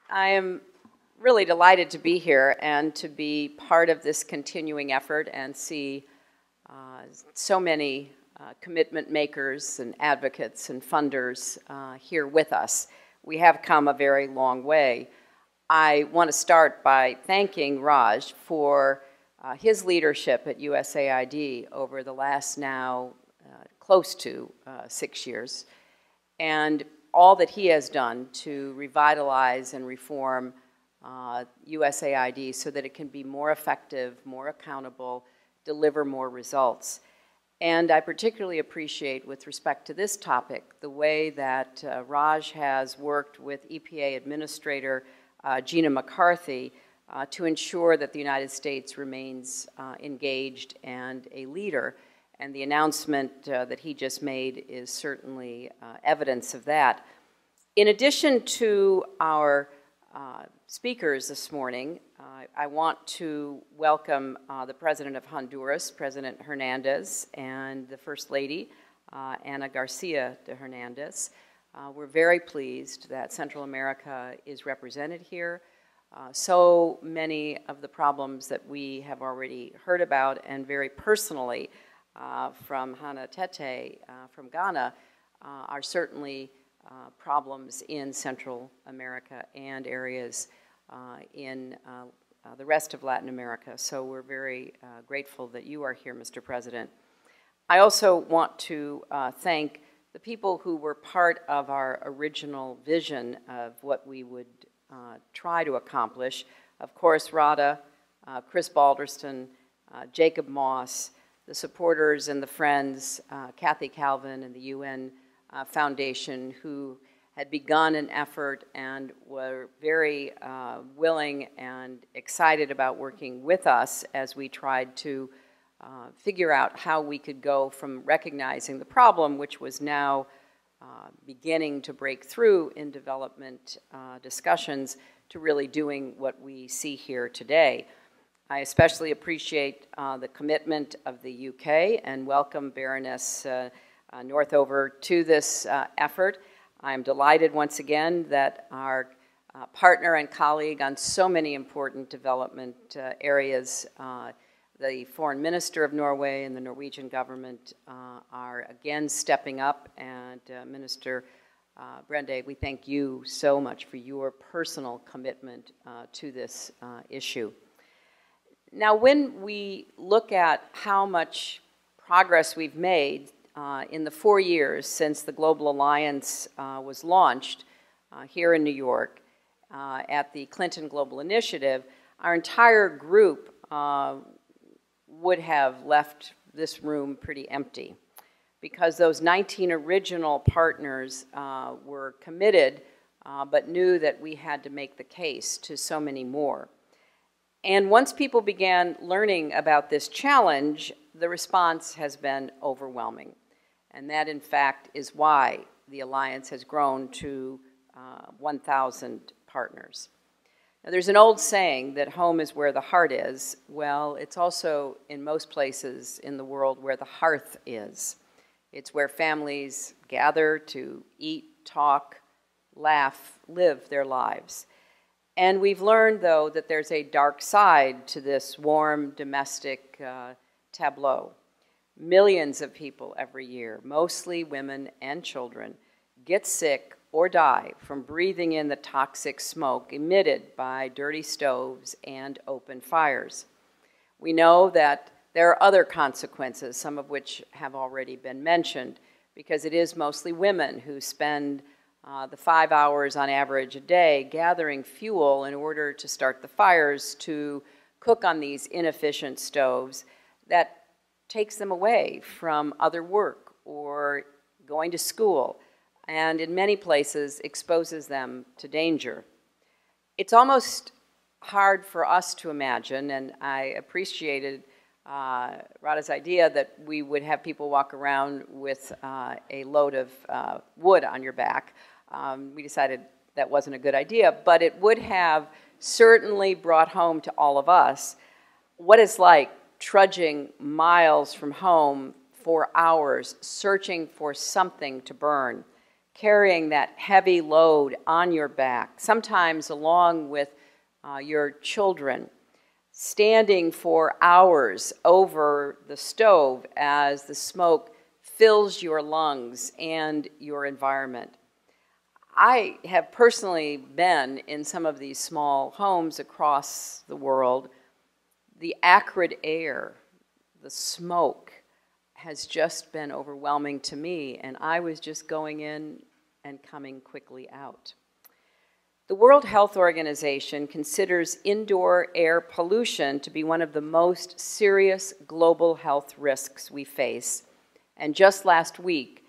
I am really delighted to be here and to be part of this continuing effort and see so many commitment makers and advocates and funders here with us. We have come a very long way. I want to start by thanking Raj for his leadership at USAID over the last now close to 6 years, and all that he has done to revitalize and reform USAID so that it can be more effective, more accountable, deliver more results. And I particularly appreciate, with respect to this topic, the way that Raj has worked with EPA Administrator Gina McCarthy to ensure that the United States remains engaged and a leader. And the announcement that he just made is certainly evidence of that. In addition to our speakers this morning, I want to welcome the President of Honduras, President Hernandez, and the First Lady, Ana Garcia de Hernandez. We're very pleased that Central America is represented here. So many of the problems that we have already heard about, and very personally from Hannah Tete from Ghana, are certainly problems in Central America and areas in the rest of Latin America. So we're very grateful that you are here, Mr. President. I also want to thank the people who were part of our original vision of what we would try to accomplish. Of course, Radha, Chris Balderston, Jacob Moss, the supporters and the friends, Kathy Calvin and the UN Foundation, who had begun an effort and were very willing and excited about working with us as we tried to figure out how we could go from recognizing the problem, which was now beginning to break through in development discussions, to really doing what we see here today. I especially appreciate the commitment of the UK and welcome Baroness Northover to this effort. I'm delighted once again that our partner and colleague on so many important development areas, the Foreign Minister of Norway and the Norwegian government are again stepping up, and Minister Brende, we thank you so much for your personal commitment to this issue. Now, when we look at how much progress we've made in the 4 years since the Global Alliance was launched here in New York at the Clinton Global Initiative, our entire group would have left this room pretty empty, because those 19 original partners were committed but knew that we had to make the case to so many more. And once people began learning about this challenge, the response has been overwhelming. And that, in fact, is why the Alliance has grown to 1,000 partners. Now, there's an old saying that home is where the heart is. Well, it's also, in most places in the world, where the hearth is. It's where families gather to eat, talk, laugh, live their lives. And we've learned, though, that there's a dark side to this warm domestic tableau. Millions of people every year, mostly women and children, get sick or die from breathing in the toxic smoke emitted by dirty stoves and open fires. We know that there are other consequences, some of which have already been mentioned, because it is mostly women who spend the 5 hours on average a day gathering fuel in order to start the fires to cook on these inefficient stoves that takes them away from other work or going to school, and in many places exposes them to danger. It's almost hard for us to imagine, and I appreciated Radha's idea that we would have people walk around with a load of wood on your back. We decided that wasn't a good idea, but it would have certainly brought home to all of us what it's like trudging miles from home for hours, searching for something to burn, carrying that heavy load on your back, sometimes along with your children, standing for hours over the stove as the smoke fills your lungs and your environment. I have personally been in some of these small homes across the world. The acrid air, the smoke, has just been overwhelming to me, and I was just going in and coming quickly out. The World Health Organization considers indoor air pollution to be one of the most serious global health risks we face, and just last week,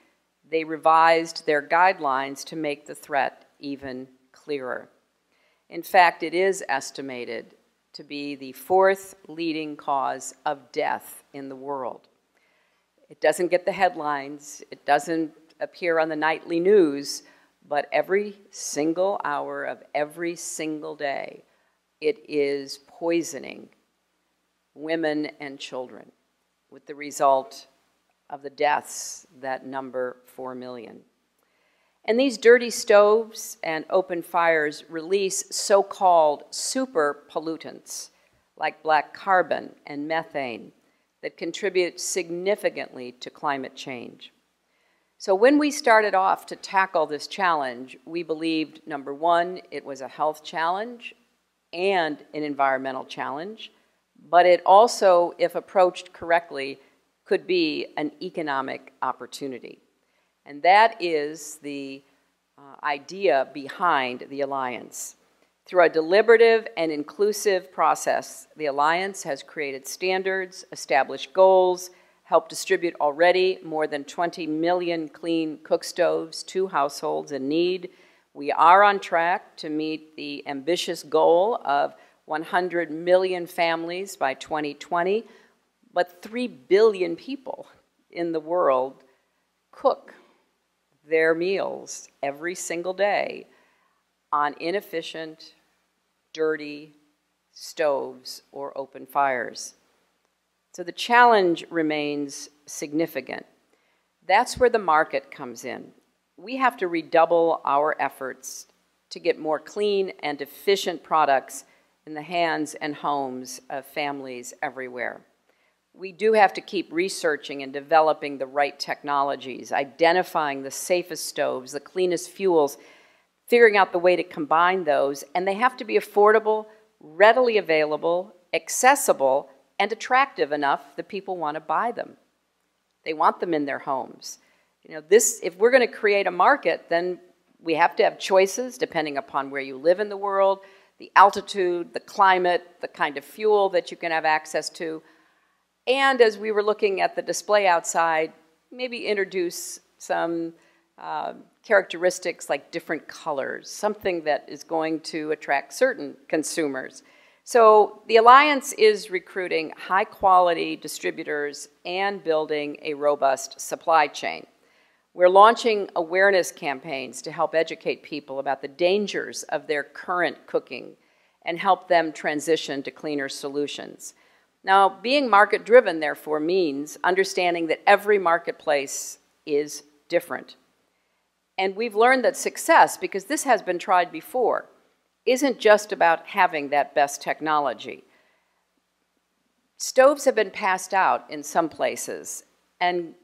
they revised their guidelines to make the threat even clearer. In fact, it is estimated to be the 4th leading cause of death in the world. It doesn't get the headlines, it doesn't appear on the nightly news, but every single hour of every single day, it is poisoning women and children, with the result of the deaths that number 4 million. And these dirty stoves and open fires release so-called super pollutants like black carbon and methane that contribute significantly to climate change. So when we started off to tackle this challenge, we believed, number one, it was a health challenge and an environmental challenge, but it also, if approached correctly, could be an economic opportunity. And that is the idea behind the Alliance. Through a deliberative and inclusive process, the Alliance has created standards, established goals, helped distribute already more than 20 million clean cook stoves to households in need. We are on track to meet the ambitious goal of 100 million families by 2020, but 3 billion people in the world cook their meals every single day on inefficient, dirty stoves or open fires. So the challenge remains significant. That's where the market comes in. We have to redouble our efforts to get more clean and efficient products in the hands and homes of families everywhere. We do have to keep researching and developing the right technologies, identifying the safest stoves, the cleanest fuels, figuring out the way to combine those, and they have to be affordable, readily available, accessible, and attractive enough that people want to buy them. They want them in their homes. You know, if we're going to create a market, then we have to have choices depending upon where you live in the world, the altitude, the climate, the kind of fuel that you can have access to. And as we were looking at the display outside, maybe introduce some characteristics like different colors, something that is going to attract certain consumers. So the Alliance is recruiting high-quality distributors and building a robust supply chain. We're launching awareness campaigns to help educate people about the dangers of their current cooking and help them transition to cleaner solutions. Now, being market-driven, therefore, means understanding that every marketplace is different. And we've learned that success, because this has been tried before, isn't just about having that best technology. Stoves have been passed out in some places and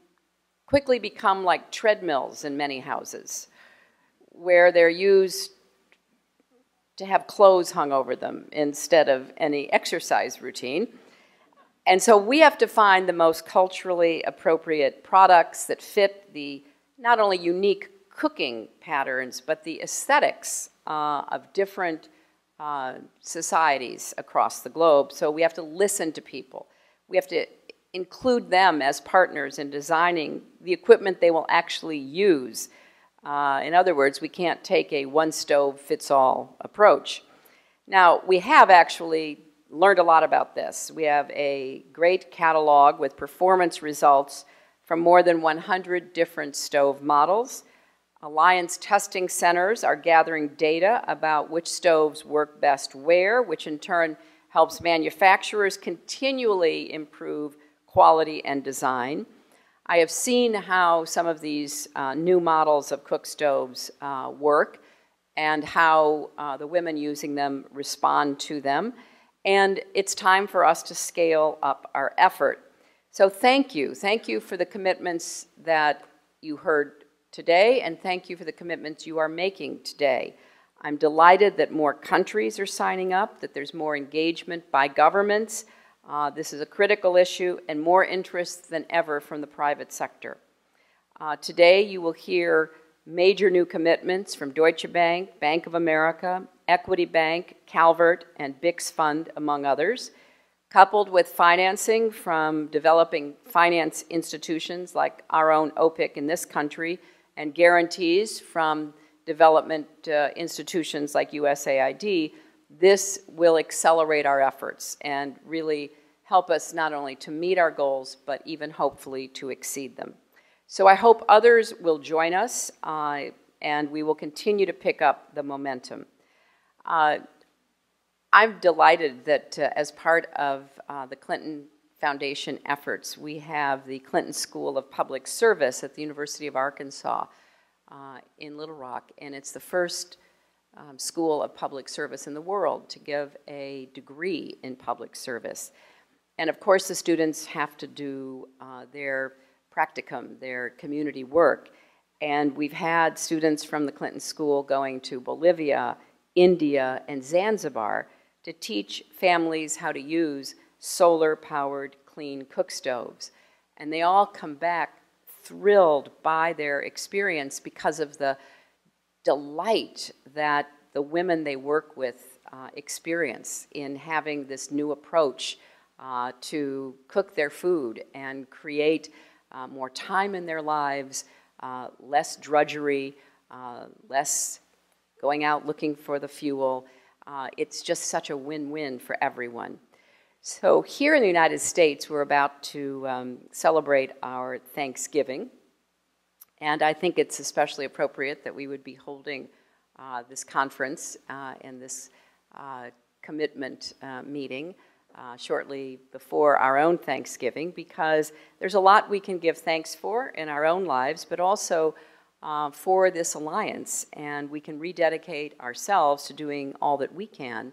quickly become like treadmills in many houses, where they're used to have clothes hung over them instead of any exercise routine. And so we have to find the most culturally appropriate products that fit the not only unique cooking patterns, but the aesthetics of different societies across the globe. So we have to listen to people. We have to include them as partners in designing the equipment they will actually use. In other words, we can't take a one-stove-fits-all approach. Now, we have actually learned a lot about this. We have a great catalog with performance results from more than 100 different stove models. Alliance testing centers are gathering data about which stoves work best where, which in turn helps manufacturers continually improve quality and design. I have seen how some of these new models of cook stoves work and how the women using them respond to them. And it's time for us to scale up our effort. So thank you. Thank you for the commitments that you heard today, and thank you for the commitments you are making today. I'm delighted that more countries are signing up, that there's more engagement by governments. This is a critical issue and more interest than ever from the private sector. Today you will hear major new commitments from Deutsche Bank, Bank of America, Equity Bank, Calvert, and Bix Fund, among others, coupled with financing from developing finance institutions like our own OPIC in this country, and guarantees from development institutions like USAID. This will accelerate our efforts and really help us not only to meet our goals, but even hopefully to exceed them. So I hope others will join us, and we will continue to pick up the momentum. I'm delighted that as part of the Clinton Foundation efforts, we have the Clinton School of Public Service at the University of Arkansas in Little Rock, and it's the first school of public service in the world to give a degree in public service. And of course the students have to do their practicum, their community work. And we've had students from the Clinton School going to Bolivia, India, and Zanzibar to teach families how to use solar-powered clean cook stoves. And they all come back thrilled by their experience because of the delight that the women they work with experience in having this new approach to cook their food and create more time in their lives, less drudgery, less going out looking for the fuel. It's just such a win-win for everyone. So here in the United States, we're about to celebrate our Thanksgiving. And I think it's especially appropriate that we would be holding this conference and this commitment meeting shortly before our own Thanksgiving, because there's a lot we can give thanks for in our own lives, but also for this alliance. And we can rededicate ourselves to doing all that we can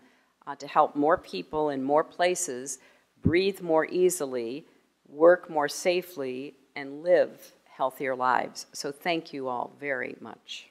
to help more people in more places breathe more easily, work more safely, and live healthier lives. So thank you all very much.